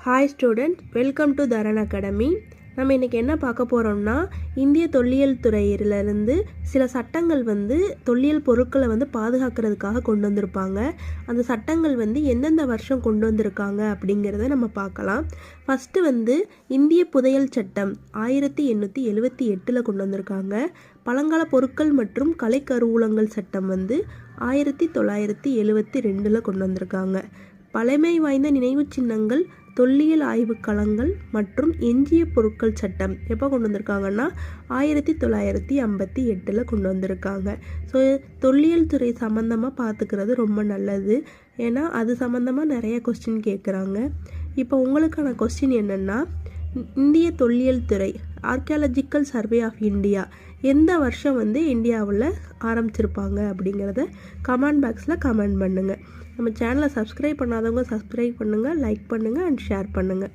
Hi student, welcome to Dharan academy. நம்ம இன்றைக்கி என்ன பார்க்க போகிறோம்னா, இந்திய தொல்லியல் துறையிலிருந்து சில சட்டங்கள் தொல்லியல் பொருட்களை பாதுகாக்கிறதுக்காக கொண்டு வந்திருப்பாங்க. அந்த சட்டங்கள் எந்தெந்த வருஷம் கொண்டு வந்திருக்காங்க அப்படிங்கிறத நம்ம பார்க்கலாம். ஃபஸ்ட்டு இந்திய புதையல் சட்டம் 1878 கொண்டு வந்திருக்காங்க. பழங்கால பொருட்கள் மற்றும் கலைக்கருவூலங்கள் சட்டம் 1972 கொண்டு வந்திருக்காங்க. பழமை வாய்ந்த நினைவு சின்னங்கள், தொல்லியல் ஆய்வுக்களங்கள் மற்றும் எஞ்சிய பொருட்கள் சட்டம் எப்போ கொண்டு வந்திருக்காங்கன்னா 1958 கொண்டு வந்திருக்காங்க. ஸோ தொல்லியல் துறை சம்மந்தமாக பார்த்துக்கிறது ரொம்ப நல்லது. ஏன்னா அது சம்மந்தமாக நிறைய கொஸ்டின் கேட்குறாங்க. இப்போ உங்களுக்கான கொஸ்டின் என்னென்னா, இந்திய தொல்லியல் துறை ஆர்கியாலஜிக்கல் சர்வே ஆஃப் இந்தியா எந்த வருஷம் இந்தியாவில் ஆரம்பிச்சிருப்பாங்க அப்படிங்கிறத கமெண்ட் பாக்ஸில் கமெண்ட் பண்ணுங்கள். நம்ம சேனலை சப்ஸ்கிரைப் பண்ணாதவங்க சப்ஸ்கிரைப் பண்ணுங்கள், லைக் பண்ணுங்கள் அண்ட் ஷேர் பண்ணுங்கள்.